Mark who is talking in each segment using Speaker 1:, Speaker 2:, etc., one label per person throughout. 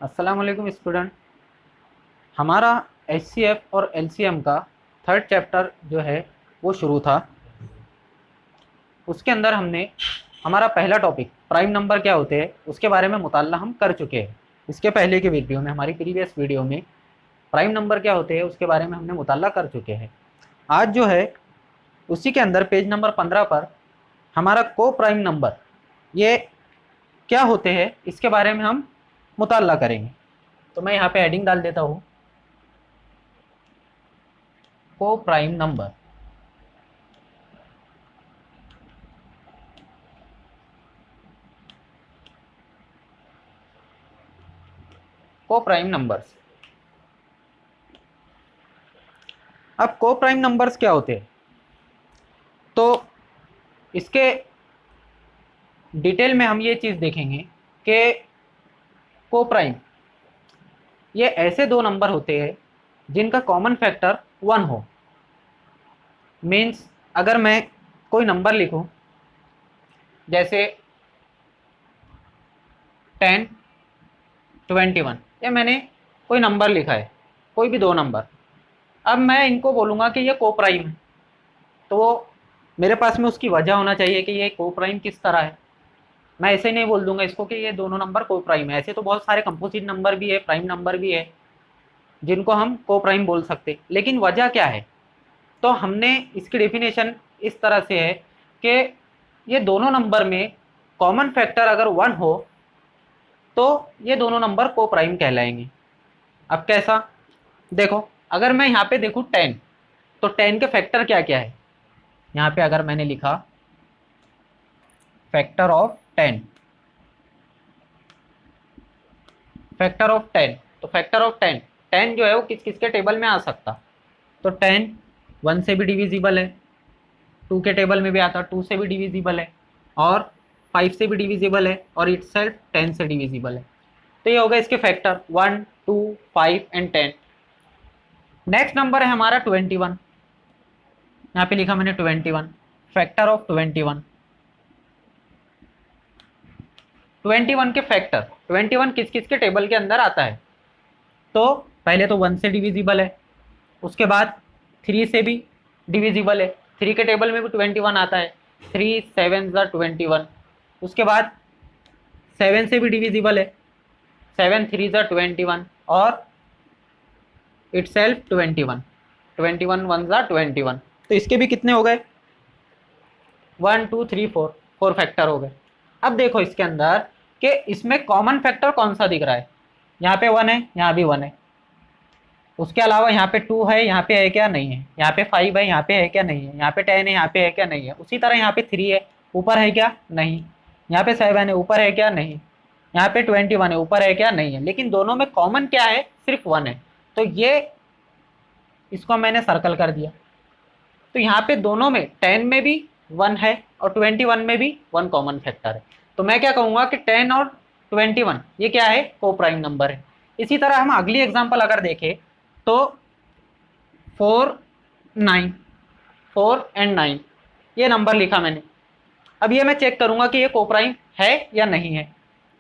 Speaker 1: अस्सलाम वालेकुम स्टूडेंट। हमारा एचसीएफ और एलसीएम का थर्ड चैप्टर जो है वो शुरू था। उसके अंदर हमने हमारा पहला टॉपिक प्राइम नंबर क्या होते हैं उसके बारे में मुताल्ला हम कर चुके हैं। इसके पहले की वीडियो में, हमारी प्रीवियस वीडियो में प्राइम नंबर क्या होते हैं उसके बारे में हमने मुताल्ला कर चुके हैं। आज जो है उसी के अंदर पेज नंबर 15 पर हमारा को प्राइम नंबर ये क्या होते हैं इसके बारे में हम मुताल्ला करेंगे। तो मैं यहाँ पे हेडिंग डाल देता हूँ, को प्राइम नंबर। को प्राइम नंबर्स। अब को प्राइम नंबर्स क्या होते हैं तो इसके डिटेल में हम ये चीज़ देखेंगे कि को प्राइम ये ऐसे दो नंबर होते हैं जिनका कॉमन फैक्टर 1 हो। मीन्स अगर मैं कोई नंबर लिखूं जैसे 10, 21, या मैंने कोई नंबर लिखा है, कोई भी दो नंबर, अब मैं इनको बोलूँगा कि ये को प्राइम है, तो मेरे पास में उसकी वजह होना चाहिए कि ये को प्राइम किस तरह है। मैं ऐसे नहीं बोल दूंगा इसको कि ये दोनों नंबर को प्राइम है। ऐसे तो बहुत सारे कंपोजिट नंबर भी है, प्राइम नंबर भी है जिनको हम को प्राइम बोल सकते, लेकिन वजह क्या है तो हमने इसकी डेफिनेशन इस तरह से है कि ये दोनों नंबर में कॉमन फैक्टर अगर 1 हो तो ये दोनों नंबर को प्राइम कहलाएंगे। अब कैसा देखो, अगर मैं यहाँ पे देखूँ 10, तो 10 के फैक्टर क्या क्या है। यहाँ पे अगर मैंने लिखा फैक्टर ऑफ 10, फैक्टर ऑफ 10, तो फैक्टर ऑफ 10, 10 जो है वो किस किस के टेबल में आ सकता, तो 10 1 से भी डिविजिबल है, 2 के टेबल में भी आता, 2 से भी डिविजिबल है, और 5 से भी डिविजिबल है, और इटसेल्फ 10 से डिविजिबल है। तो ये होगा इसके फैक्टर 1, 2, 5 एंड 10। नेक्स्ट नंबर है हमारा 21। यहाँ पे लिखा मैंने 21, फैक्टर ऑफ 21। 21 के फैक्टर, 21 किस किस के टेबल के अंदर आता है, तो पहले तो 1 से डिविजिबल है, उसके बाद 3 से भी डिविजिबल है, 3 के टेबल में भी 21 आता है, 3 7 ज़ा 21, उसके बाद 7 से भी डिविजिबल है, 7 3 ज़ा 21, और इटसेल्फ 21, 21 1 ज़ा 21। तो इसके भी कितने हो गए, 1 2 3 4, 4 फैक्टर हो गए। अब देखो इसके अंदर कि इसमें कॉमन फैक्टर कौन सा दिख रहा है, यहाँ पे 1 है, यहाँ भी 1 है, उसके अलावा यहाँ पे 2 है, यहाँ पे है क्या नहीं है, यहाँ पे 5 है, यहाँ पे है क्या नहीं है, यहाँ पे 10 है, यहाँ पे है क्या नहीं है, उसी तरह यहाँ पे 3 है, ऊपर है क्या नहीं, यहाँ पे 7 है, ऊपर है क्या नहीं, यहाँ पे 21 है, ऊपर है क्या नहीं है, लेकिन दोनों में कॉमन क्या है, सिर्फ 1 है। तो ये इसको मैंने सर्कल कर दिया। तो यहाँ पे दोनों में 10 में भी 1 है और 21 में भी 1 कॉमन फैक्टर है। तो मैं क्या कहूँगा कि 10 और 21 ये क्या है, को प्राइम नंबर है। इसी तरह हम अगली एग्जांपल अगर देखें तो 4 9, 4 एंड 9 ये नंबर लिखा मैंने। अब ये मैं चेक करूँगा कि ये को प्राइम है या नहीं है।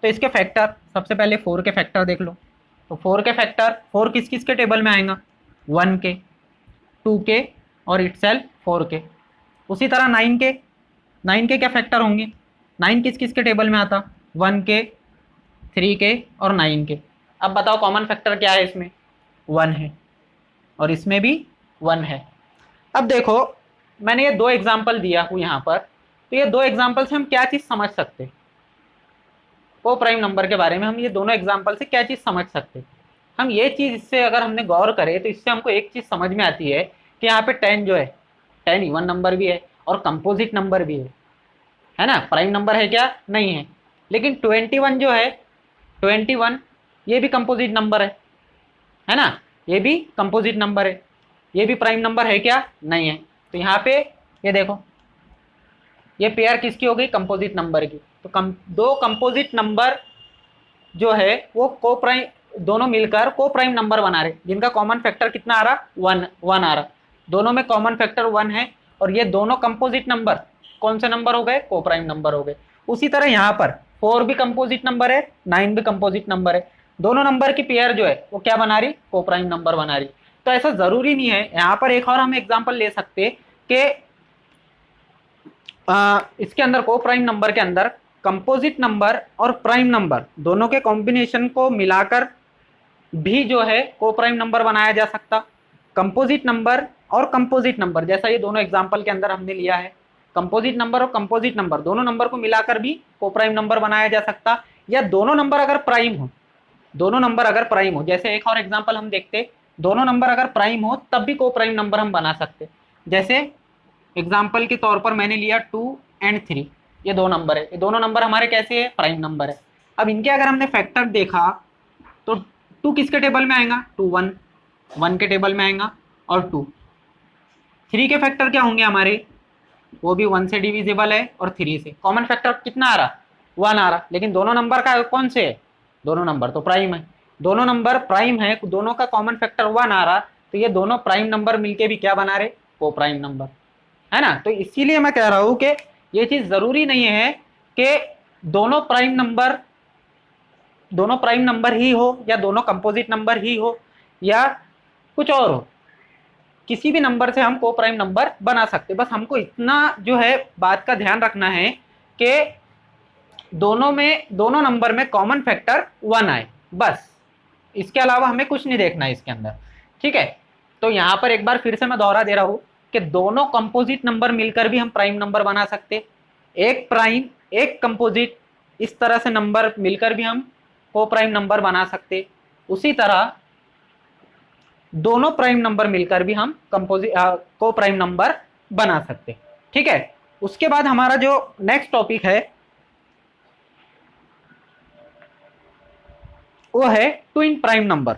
Speaker 1: तो इसके फैक्टर, सबसे पहले 4 के फैक्टर देख लो। तो 4 के फैक्टर, 4 किस किस के टेबल में आएगा, 1 के, 2 के, और इटसेल्फ 4 के। उसी तरह 9 के, 9 के क्या फैक्टर होंगे, 9 किस किस के टेबल में आता, 1 के, 3 के, और 9 के। अब बताओ कॉमन फैक्टर क्या है, इसमें 1 है और इसमें भी 1 है। अब देखो मैंने ये दो एग्जाम्पल दिया हूँ यहाँ पर, तो ये दो एग्जाम्पल से हम क्या चीज़ समझ सकते, को प्राइम नंबर के बारे में हम ये दोनों एग्जाम्पल से क्या चीज़ समझ सकते। हम ये चीज़ इससे अगर हमने गौर करें तो इससे हमको एक चीज़ समझ में आती है कि यहाँ पे 10 जो है, 10 इवन नंबर भी है और कंपोजिट नंबर भी है ना, प्राइम नंबर है क्या, नहीं है। लेकिन 21 जो है, 21 ये भी कंपोजिट नंबर है ना, ये भी कंपोजिट नंबर है, ये भी प्राइम नंबर है क्या, नहीं है। तो यहाँ पे ये देखो, ये पेयर किसकी हो गई, कंपोजिट नंबर की। तो दो कंपोजिट नंबर जो है वो को प्राइम, दोनों मिलकर को प्राइम नंबर बना रहे, जिनका कॉमन फैक्टर कितना आ रहा, 1 आ रहा। दोनों में कॉमन फैक्टर 1 है और ये दोनों कंपोजिट नंबर कौन से नंबर हो गए, को प्राइम नंबर हो गए। उसी तरह यहाँ पर 4 भी कंपोजिट नंबर है, 9 भी कंपोजिट नंबर है। दोनों नंबर की पेयर जो है वो क्या बना रही, को प्राइम नंबर बना रही। तो ऐसा जरूरी नहीं है। यहाँ पर एक और हम एग्जांपल ले सकते कि इसके अंदर को प्राइम नंबर के अंदर कंपोजिट नंबर और प्राइम नंबर दोनों के कॉम्बिनेशन को मिलाकर भी जो है को प्राइम नंबर बनाया जा सकता। कंपोजिट नंबर और कंपोजिट नंबर, जैसा ये दोनों एग्जांपल के अंदर हमने लिया है, कंपोजिट नंबर और कंपोजिट नंबर दोनों नंबर को मिलाकर भी को प्राइम नंबर बनाया जा सकता। या दोनों नंबर अगर प्राइम हो, दोनों नंबर अगर प्राइम हो, जैसे एक और एग्जांपल हम देखते, दोनों नंबर अगर प्राइम हो तब भी को प्राइम नंबर हम बना सकते। जैसे एग्जाम्पल के तौर पर मैंने लिया 2 और 3, ये दो नंबर है, ये दोनों नंबर हमारे कैसे है, प्राइम नंबर है। अब इनके अगर हमने फैक्टर देखा तो 2 किसके टेबल में आएगा, 2 1, 1 के टेबल में आएगा, और 2 3 के फैक्टर क्या होंगे हमारे, वो भी 1 से डिविजिबल है और 3 से। कॉमन फैक्टर कितना आ रहा, 1 आ रहा, लेकिन दोनों नंबर का कौन से है, दोनों नंबर तो प्राइम है, दोनों नंबर प्राइम है, दोनों का कॉमन फैक्टर 1 आ रहा, तो ये दोनों प्राइम नंबर मिलके भी क्या बना रहे, को प्राइम नंबर, है ना। तो इसीलिए मैं कह रहा हूं कि ये चीज जरूरी नहीं है कि दोनों प्राइम नंबर ही हो, या दोनों कंपोजिट नंबर ही हो, या कुछ और हो, किसी भी नंबर से हम को प्राइम नंबर बना सकते। बस हमको इतना जो है बात का ध्यान रखना है कि दोनों नंबर में कॉमन फैक्टर 1 आए, बस। इसके अलावा हमें कुछ नहीं देखना है इसके अंदर, ठीक है। तो यहां पर एक बार फिर से मैं दोहरा दे रहा हूं कि दोनों कंपोजिट नंबर मिलकर भी हम प्राइम नंबर बना सकते, एक प्राइम एक कंपोजिट, इस तरह से नंबर मिलकर भी हम को प्राइम नंबर बना सकते। उसी तरह दोनों प्राइम नंबर मिलकर भी हम को प्राइम नंबर बना सकते, ठीक है। उसके बाद हमारा जो नेक्स्ट टॉपिक है वो है twin prime number.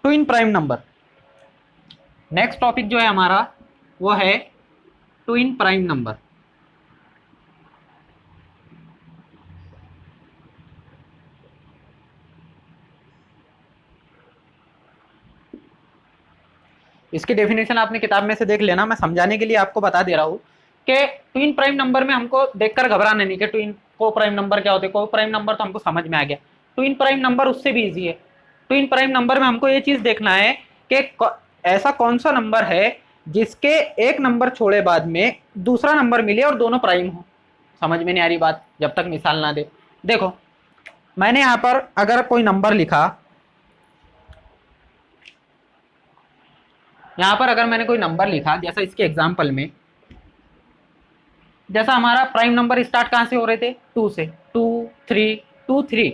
Speaker 1: Twin prime number next topic जो है हमारा वो है ट्विन प्राइम नंबर। इसकी डेफिनेशन आपने किताब में से देख लेना, मैं समझाने के लिए आपको बता दे रहा हूं कि ट्विन प्राइम नंबर में हमको देखकर घबराना नहीं कि ट्विन को प्राइम नंबर क्या होते हैं। को प्राइम नंबर तो हमको समझ में आ गया, ट्विन प्राइम नंबर उससे भी इजी है। ट्विन प्राइम नंबर में हमको ये चीज देखना है कि ऐसा कौन सा नंबर है जिसके एक नंबर छोड़े बाद में दूसरा नंबर मिले और दोनों प्राइम हो। समझ में नहीं आ रही बात जब तक मिसाल ना दे। देखो मैंने यहां पर अगर कोई नंबर लिखा, यहां पर अगर मैंने कोई नंबर लिखा, जैसा इसके एग्जाम्पल में, जैसा हमारा प्राइम नंबर स्टार्ट कहां से हो रहे थे, 2 से, 2 3 2 3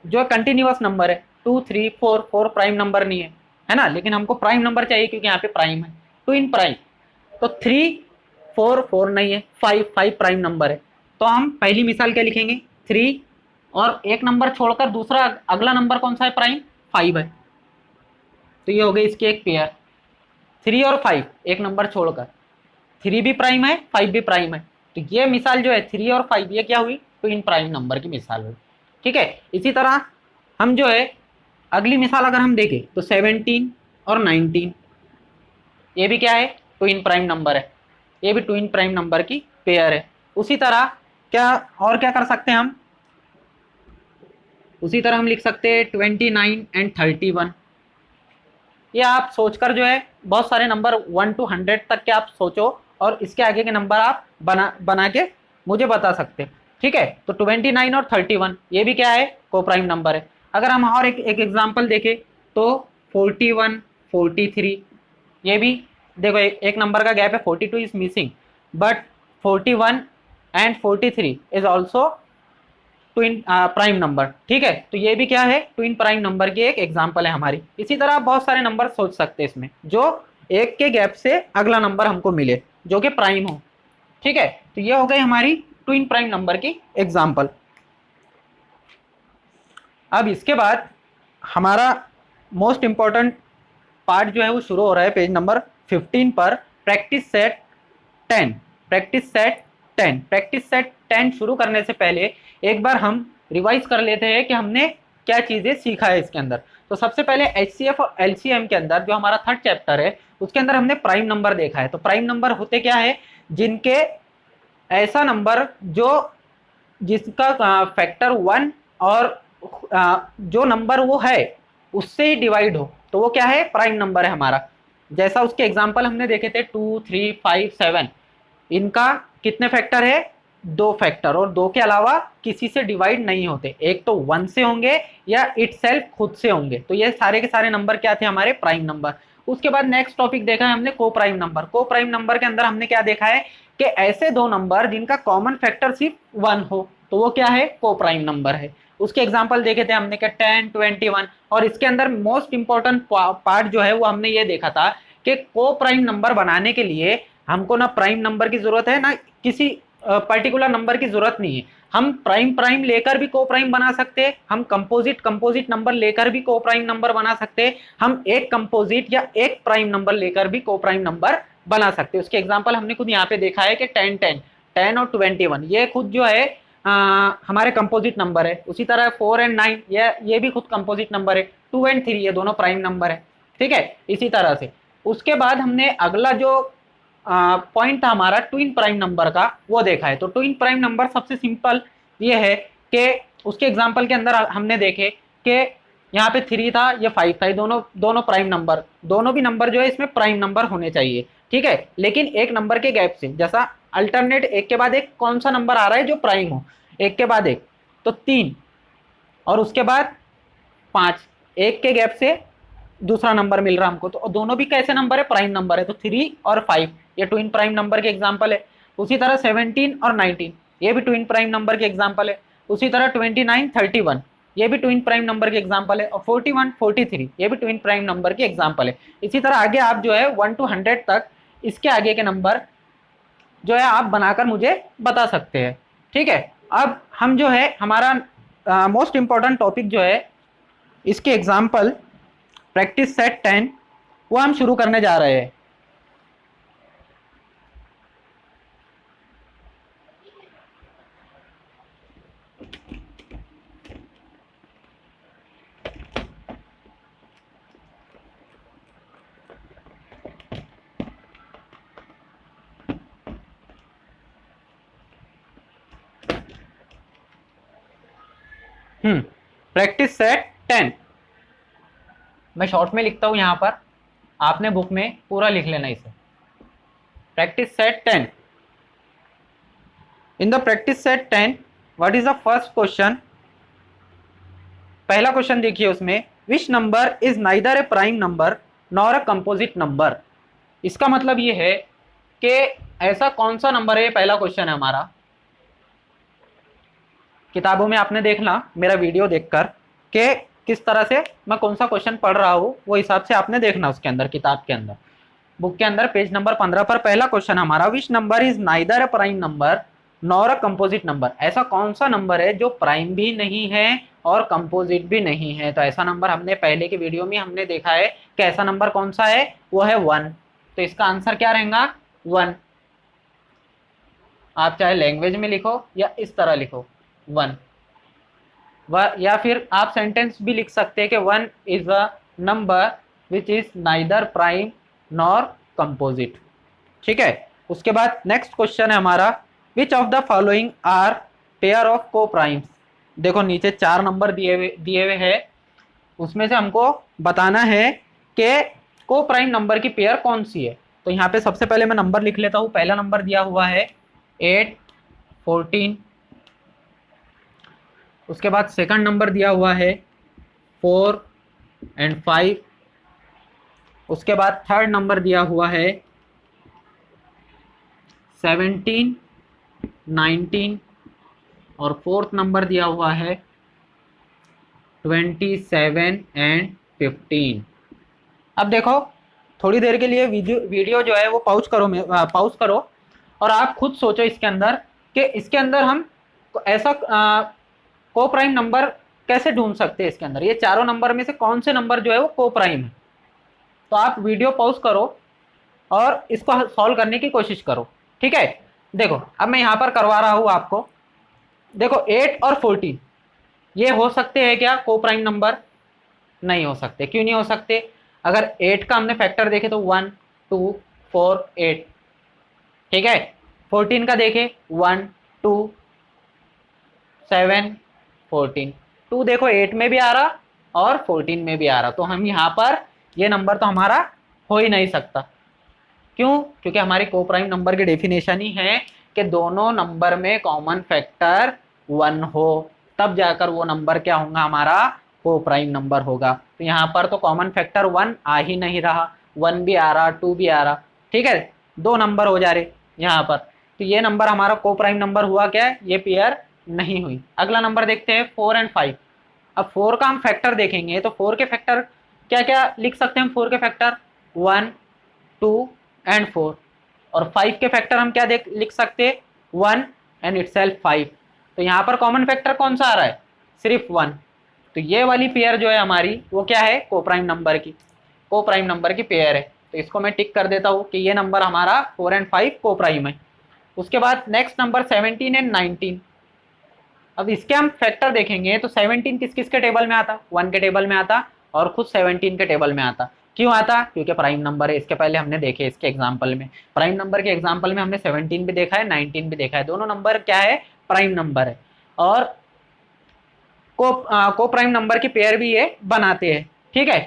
Speaker 1: जो कंटिन्यूअस नंबर है, 2 3 4 4 प्राइम नंबर नहीं है ना, लेकिन हमको प्राइम नंबर चाहिए क्योंकि यहाँ पे प्राइम है, ट्विन प्राइम। तो 3 4 4 नहीं है, 5 5 प्राइम नंबर है। तो हम पहली मिसाल क्या लिखेंगे, 3 और एक नंबर छोड़कर दूसरा अगला नंबर कौन सा है, प्राइम 5 है। तो ये हो गई इसकी एक पेयर, 3 और 5 एक नंबर छोड़कर, 3 भी प्राइम है 5 भी प्राइम है। तो ये मिसाल जो है 3 और 5 ये क्या हुई, ट्विन प्राइम नंबर की मिसाल हुई, ठीक है। इसी तरह हम जो है अगली मिसाल अगर हम देखें तो 17 और 19 ये भी क्या है, ट्विन प्राइम नंबर है, ये भी ट्विन प्राइम नंबर की पेयर है। उसी तरह क्या और क्या कर सकते हैं हम, उसी तरह हम लिख सकते हैं 29 एंड 31। ये आप सोचकर जो है बहुत सारे नंबर 1 to 100 तक के आप सोचो और इसके आगे के नंबर आप बना के मुझे बता सकते हैं, ठीक है। तो 29 और 31 ये भी क्या है, को प्राइम नंबर है। अगर हम और एक एग्जांपल देखें तो 41 43 ये भी देखो एक नंबर का गैप है, 42 is missing, but 41 and 43 is also twin prime number, ठीक है। तो ये भी क्या है, ट्विन प्राइम नंबर की एक एग्जांपल है हमारी। इसी तरह आप बहुत सारे नंबर सोच सकते हैं इसमें, जो एक के गैप से अगला नंबर हमको मिले जो कि प्राइम हो, ठीक है। तो ये हो गई हमारी ट्विन प्राइम नंबर की एग्जांपल। अब इसके बाद हमारा मोस्ट इंपॉर्टेंट पार्ट जो है वो शुरू हो रहा है पेज नंबर 15 पर, practice set 10। Practice set 10, practice set 10 शुरू करने से पहले एक बार हम रिवाइज कर लेते हैं कि हमने क्या चीज़ें सीखा है इसके अंदर। तो सबसे पहले HCF और LCM के अंदर जो हमारा थर्ड चैप्टर है उसके अंदर हमने प्राइम नंबर देखा है। तो प्राइम नंबर होते क्या है, जिनके ऐसा नंबर जो जिसका फैक्टर 1 और जो नंबर वो है उससे ही डिवाइड हो, तो वो क्या है, प्राइम नंबर है हमारा। जैसा उसके एग्जाम्पल हमने देखे थे 2, 3, 5, 7, इनका कितने फैक्टर है, 2 फैक्टर, और 2 के अलावा किसी से डिवाइड नहीं होते, एक तो 1 से होंगे या इटसेल्फ खुद से होंगे। तो ये सारे के सारे नंबर क्या थे, हमारे प्राइम नंबर। उसके बाद नेक्स्ट टॉपिक देखा है हमने को प्राइम नंबर। को प्राइम नंबर के अंदर हमने क्या देखा है कि ऐसे दो नंबर जिनका कॉमन फैक्टर सिर्फ 1 हो, तो वो क्या है, को प्राइम नंबर है। उसके एग्जाम्पल देखे थे हमने कि 10, 21, और इसके अंदर मोस्ट इंपॉर्टेंट पार्ट जो है वो हमने ये देखा था कि को प्राइम नंबर बनाने के लिए हमको ना प्राइम नंबर की जरूरत है ना किसी पर्टिकुलर नंबर की जरूरत नहीं है। हम प्राइम प्राइम लेकर भी को प्राइम बना सकते हैं, हम कंपोजिट कंपोजिट नंबर लेकर भी को प्राइम नंबर बना सकते हैं, हम एक कंपोजिट या एक प्राइम नंबर लेकर भी को प्राइम नंबर बना सकते हैं। उसके एग्जांपल हमने खुद यहाँ पे देखा है कि 10, 10, 10 और 21 ये खुद जो है हमारे कंपोजिट नंबर है। उसी तरह 4 और 9 ये भी खुद कंपोजिट नंबर है। 2 और 3 ये दोनों प्राइम नंबर है, ठीक है, इसी तरह से। उसके बाद हमने अगला जो पॉइंट था हमारा ट्विन प्राइम नंबर का, वो देखा है। तो ट्विन प्राइम नंबर सबसे सिंपल ये है कि उसके एग्जांपल के अंदर हमने देखे कि यहाँ पे 3 था, ये 5 था, ये दोनों प्राइम नंबर, दोनों भी नंबर जो है इसमें प्राइम नंबर होने चाहिए, ठीक है, लेकिन एक नंबर के गैप से। जैसा अल्टरनेट एक के बाद एक कौन सा नंबर आ रहा है जो प्राइम हो, एक के बाद एक, तो 3 और उसके बाद 5, एक के गैप से दूसरा नंबर मिल रहा हमको, तो दोनों भी कैसे नंबर है, प्राइम नंबर है। तो 3 और 5 ये ट्विन प्राइम नंबर के एग्जांपल है। उसी तरह 17 और 19 ये भी ट्विन प्राइम नंबर के एग्जांपल है। उसी तरह 29, 31 ये भी ट्विन प्राइम नंबर के एग्जांपल है। और 41, 43 ये भी ट्विन प्राइम नंबर के एग्जांपल है। इसी तरह आगे आप जो है 1 to 100 तक इसके आगे के नंबर जो है आप बनाकर मुझे बता सकते हैं, ठीक है। अब हम जो है हमारा मोस्ट इंपॉर्टेंट टॉपिक जो है इसके एग्जाम्पल प्रैक्टिस सेट 10 वो हम शुरू करने जा रहे हैं। प्रैक्टिस सेट 10 मैं शॉर्ट में लिखता हूं यहां पर, आपने बुक में पूरा लिख लेना इसे। Practice set 10, in the practice set 10 what is the first question. पहला क्वेश्चन देखिए उसमें, which number is neither A prime number nor a composite number. इसका मतलब ये है कि ऐसा कौन सा नंबर है, पहला क्वेश्चन है हमारा। किताबों में आपने देखना मेरा वीडियो देखकर कि किस तरह से मैं कौन सा क्वेश्चन पढ़ रहा हूँ, वो हिसाब से आपने देखना उसके अंदर, किताब के अंदर, बुक के अंदर पेज नंबर 15 पर पहला क्वेश्चन हमारा, which number is neither a prime number nor a composite number. ऐसा कौन सा नंबर है जो प्राइम भी नहीं है और कंपोजिट भी नहीं है। तो ऐसा नंबर हमने पहले के वीडियो में हमने देखा है कि ऐसा नंबर कौन सा है, वो है 1। तो इसका आंसर क्या रहेगा, 1। आप चाहे लैंग्वेज में लिखो या इस तरह लिखो 1, या फिर आप सेंटेंस भी लिख सकते हैं कि 1 is a number which is neither prime nor composite, ठीक है। उसके बाद नेक्स्ट क्वेश्चन है हमारा, which of the following are pair of coprimes. देखो नीचे 4 नंबर दिए हुए हैं, उसमें से हमको बताना है कि को प्राइम नंबर की पेयर कौन सी है। तो यहाँ पे सबसे पहले मैं नंबर लिख लेता हूँ। पहला नंबर दिया हुआ है 8, 14। उसके बाद सेकंड नंबर दिया हुआ है 4 and 5। उसके बाद थर्ड नंबर दिया हुआ है 17, 19 और फोर्थ नंबर दिया हुआ है 27 and 15। अब देखो थोड़ी देर के लिए वीडियो जो है वो पॉज करो और आप खुद सोचो इसके अंदर कि इसके अंदर हम ऐसा को प्राइम नंबर कैसे ढूंढ सकते हैं। इसके अंदर ये चारों नंबर में से कौन से नंबर जो है वो को प्राइम है। तो आप वीडियो पॉज करो और इसको सॉल्व करने की कोशिश करो, ठीक है। देखो अब मैं यहाँ पर करवा रहा हूँ आपको। देखो 8 और 14 ये हो सकते हैं क्या को प्राइम नंबर? नहीं हो सकते। क्यों नहीं हो सकते? अगर 8 का हमने फैक्टर देखे तो 1, 2, 4, 8, ठीक है। 14 का देखे 1, 2, 7 14, 2 देखो 8 में भी आ रहा और 14 में भी आ रहा, तो हम यहाँ पर ये नंबर तो हमारा हो ही नहीं सकता। क्यों? क्योंकि हमारी कोप्राइम नंबर की डेफिनेशन ही है कि दोनों नंबर में कॉमन फैक्टर 1 हो, तब जाकर वो नंबर क्या होगा, हमारा कोप्राइम नंबर होगा। तो यहाँ पर तो कॉमन फैक्टर 1 आ ही नहीं रहा, 1 भी आ रहा 2 भी आ रहा, ठीक है, 2 नंबर हो जा रहे यहाँ पर। तो ये नंबर हमारा कोप्राइम नंबर हुआ क्या है, ये पेयर नहीं हुई। अगला नंबर देखते हैं 4 और 5। अब 4 का हम फैक्टर देखेंगे तो 4 के फैक्टर क्या क्या लिख सकते हैं हम, 4 के फैक्टर 1 2 एंड 4, और 5 के फैक्टर हम क्या लिख सकते हैं, 1 एंड इटसेल्फ 5। तो यहाँ पर कॉमन फैक्टर कौन सा आ रहा है, सिर्फ 1। तो ये वाली पेयर जो है हमारी वो क्या है, कोप्राइम नंबर की पेयर है। तो इसको मैं टिक कर देता हूँ कि ये नंबर हमारा 4 और 5 कोप्राइम है। उसके बाद नेक्स्ट नंबर 17 एंड 19। अब इसके हम फैक्टर देखेंगे तो 17 किस किस के टेबल में आता, 1 के टेबल में आता और खुद 17 के टेबल में आता। क्यों आता, क्योंकि प्राइम नंबर है। इसके पहले हमने देखे इसके एग्जाम्पल में, प्राइम नंबर के एग्जाम्पल में हमने 17 भी देखा है 19 भी देखा है, दोनों नंबर क्या है, प्राइम नंबर है। और को प्राइम नंबर की पेयर भी ये बनाते हैं, ठीक है।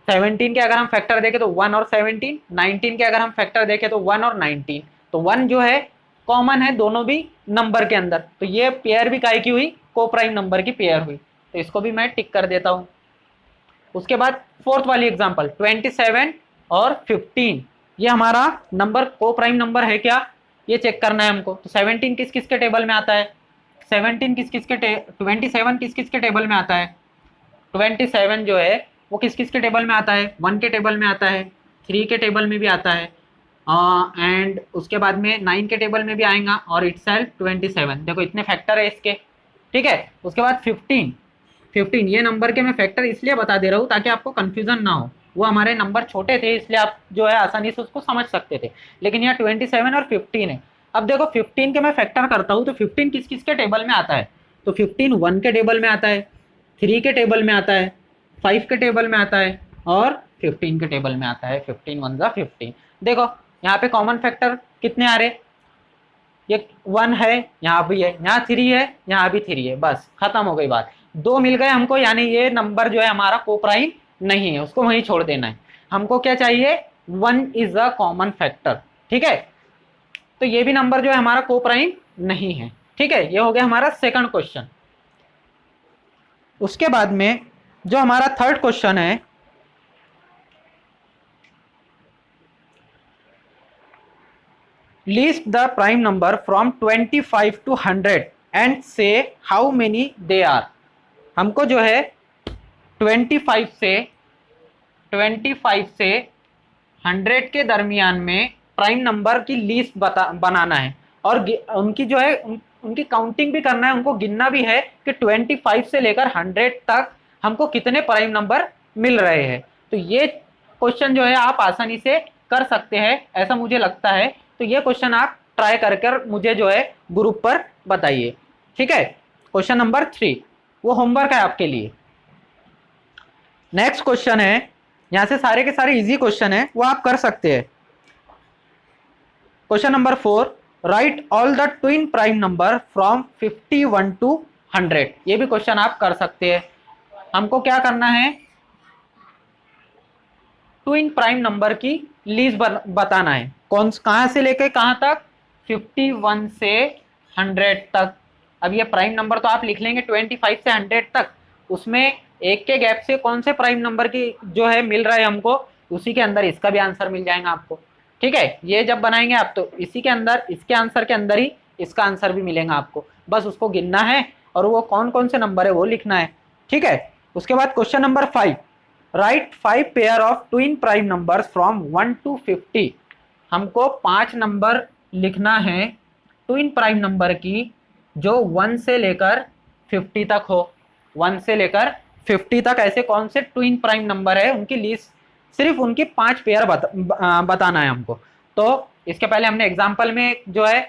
Speaker 1: 17 के अगर हम फैक्टर देखें तो 1 और 17, 19 के अगर हम फैक्टर देखें तो 1 और 19, तो 1 जो है कॉमन है दोनों भी नंबर के अंदर, तो ये पेयर भी काय की हुई, कोप्राइम नंबर की पेयर हुई। तो इसको भी मैं टिक कर देता हूं। उसके बाद फोर्थ वाली एग्जांपल 27 और 15, ये हमारा नंबर कोप्राइम नंबर है क्या, ये चेक करना है हमको। तो 17 किस किस के टेबल में आता है, 17 किस किस के 27 किस किस के टेबल में आता है, 27 जो है वो किस किस के टेबल में आता है, 1 के टेबल में आता है, 3 के टेबल में भी आता है, एंड उसके बाद में 9 के टेबल में भी आएगा, और इटसेल्फ 27। देखो इतने फैक्टर है इसके, ठीक है। उसके बाद 15 ये नंबर के मैं फैक्टर इसलिए बता दे रहा हूँ ताकि आपको कंफ्यूजन ना हो, वो हमारे नंबर छोटे थे इसलिए आप जो है आसानी से उसको समझ सकते थे, लेकिन यहाँ 27 और 15 है। अब देखो 15 के मैं फैक्टर करता हूँ तो 15 किस किस के टेबल में आता है, तो 15 1 के टेबल में आता है, 3 के टेबल में आता है, 5 के टेबल में आता है और 15 के टेबल में आता है। 15 1 जा 15। देखो यहाँ पे कॉमन फैक्टर कितने आ रहे, ये 1 है, यहाँ भी है, यहाँ 3 है, यहाँ भी 3 है, बस खत्म हो गई बात। 2 मिल गए हमको, यानी ये नंबर जो है हमारा कोप्राइम नहीं है, उसको वहीं छोड़ देना है। हमको क्या चाहिए, 1 इज अ कॉमन फैक्टर, ठीक है। तो ये भी नंबर जो है हमारा कोप्राइम नहीं है, ठीक है। ये हो गया हमारा सेकंड क्वेश्चन। उसके बाद में जो हमारा थर्ड क्वेश्चन है, list the prime number from 25 to 100 and से हाउ मेनी दे आर। हमको जो है 25 से 100 के दरमियान में प्राइम नंबर की लिस्ट बनाना है, और उनकी जो है उनकी काउंटिंग भी करना है, उनको गिनना भी है कि 25 से लेकर 100 तक हमको कितने प्राइम नंबर मिल रहे हैं। तो ये क्वेश्चन जो है आप आसानी से कर सकते हैं, ऐसा मुझे लगता है। तो ये क्वेश्चन आप ट्राई कर मुझे जो है ग्रुप पर बताइए, ठीक है। क्वेश्चन नंबर 3 वो होमवर्क है आपके लिए। नेक्स्ट क्वेश्चन है, यहां से सारे के सारे इजी क्वेश्चन है, वो आप कर सकते हैं। Question number 4, right all the twin prime number from 51 to 100। ये भी क्वेश्चन आप कर सकते हैं। हमको क्या करना है, ट्विन प्राइम नंबर की लिस्ट बताना है, कहां से लेके कहां तक, 51 से 100 तक। अब ये प्राइम नंबर तो आप लिख लेंगे 25 से 100 तक, उसमें एक के गैप से कौन से प्राइम नंबर की जो है मिल रहा है हमको, उसी के अंदर इसका भी आंसर मिल जाएगा आपको, ठीक है। ये जब बनाएंगे आप तो इसी के अंदर, इसके आंसर के अंदर ही इसका आंसर भी मिलेगा आपको, बस उसको गिनना है और वो कौन कौन से नंबर है वो लिखना है, ठीक है। उसके बाद question number 5, right 5 pair of twin prime numbers from 1 to 50। हमको 5 नंबर लिखना है ट्विन प्राइम नंबर की जो 1 से लेकर 50 तक हो, 1 से लेकर 50 तक ऐसे कौन से ट्विन प्राइम नंबर है उनकी लिस्ट, सिर्फ उनकी 5 पेयर बताना है हमको। तो इसके पहले हमने एग्जाम्पल में जो है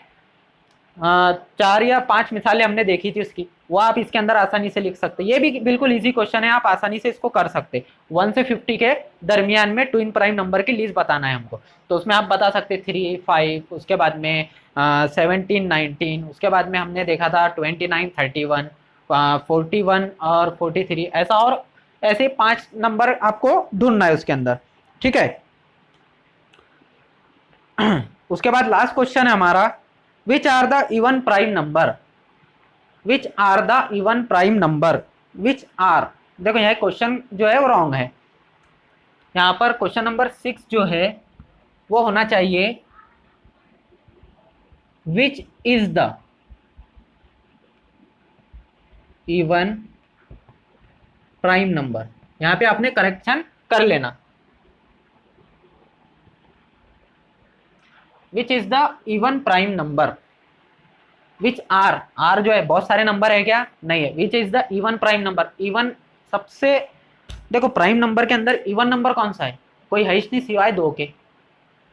Speaker 1: 4 या 5 मिसालें हमने देखी थी उसकी, वो आप इसके अंदर आसानी से लिख सकते हैं। ये भी बिल्कुल इजी क्वेश्चन है, आप आसानी से इसको कर सकते। 1 से 50 के दरमियान में ट्विन प्राइम नंबर की लिस्ट बताना है हमको, तो उसमें आप बता सकते 3 5, उसके बाद में 17 19, उसके बाद में हमने देखा था 29 31, 41 और 43 ऐसा, और ऐसे 5 नंबर आपको ढूंढना है उसके अंदर, ठीक है। उसके बाद लास्ट क्वेश्चन है हमारा, which are the even prime number, which are the even prime number, which are, देखो यह क्वेश्चन जो है वो रॉन्ग है। यहाँ पर क्वेश्चन नंबर 6 जो है वो होना चाहिए which is the even prime number. यहाँ पे आपने करेक्शन कर लेना, which is the even prime number, which are, are जो है बहुत सारे नंबर है क्या, नहीं है, which is the even prime number. Even सबसे, देखो प्राइम नंबर के अंदर इवन नंबर कौन सा है, कोई है ही नहीं सिवाय 2 के,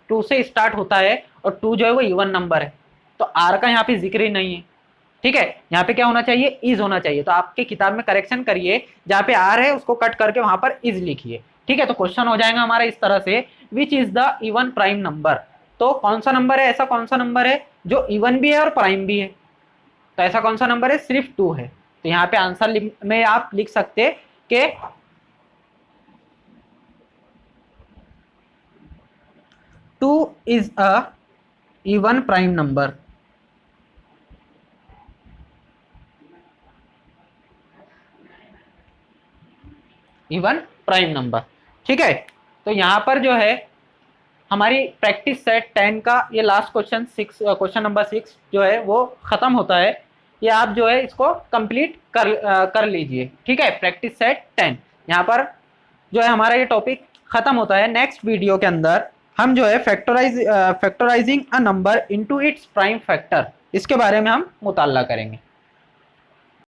Speaker 1: 2 से स्टार्ट होता है और 2 जो है वो इवन नंबर है, तो आर का यहाँ पे जिक्र ही नहीं है, ठीक है। यहाँ पे क्या होना चाहिए, इज होना चाहिए, तो आपके किताब में करेक्शन करिए, जहाँ पे आर है उसको कट करके वहां पर इज लिखिए, ठीक है। तो क्वेश्चन हो जाएगा हमारा इस तरह से, विच is the even prime number, तो कौन सा नंबर है, ऐसा कौन सा नंबर है जो इवन भी है और प्राइम भी है, तो ऐसा कौन सा नंबर है, सिर्फ 2 है। तो यहाँ पे आंसर में आप लिख सकते कि 2 is a even prime number, even prime number, ठीक है। तो यहाँ पर जो है हमारी प्रैक्टिस सेट 10 का ये लास्ट क्वेश्चन, क्वेश्चन नंबर 6 जो है वो खत्म होता है, ये आप जो है इसको कंप्लीट कर लीजिए, ठीक है। प्रैक्टिस सेट 10 यहाँ पर जो है हमारा ये टॉपिक खत्म होता है। नेक्स्ट वीडियो के अंदर हम जो है factorising a number into its prime factor, इसके बारे में हम मुताल्ला करेंगे।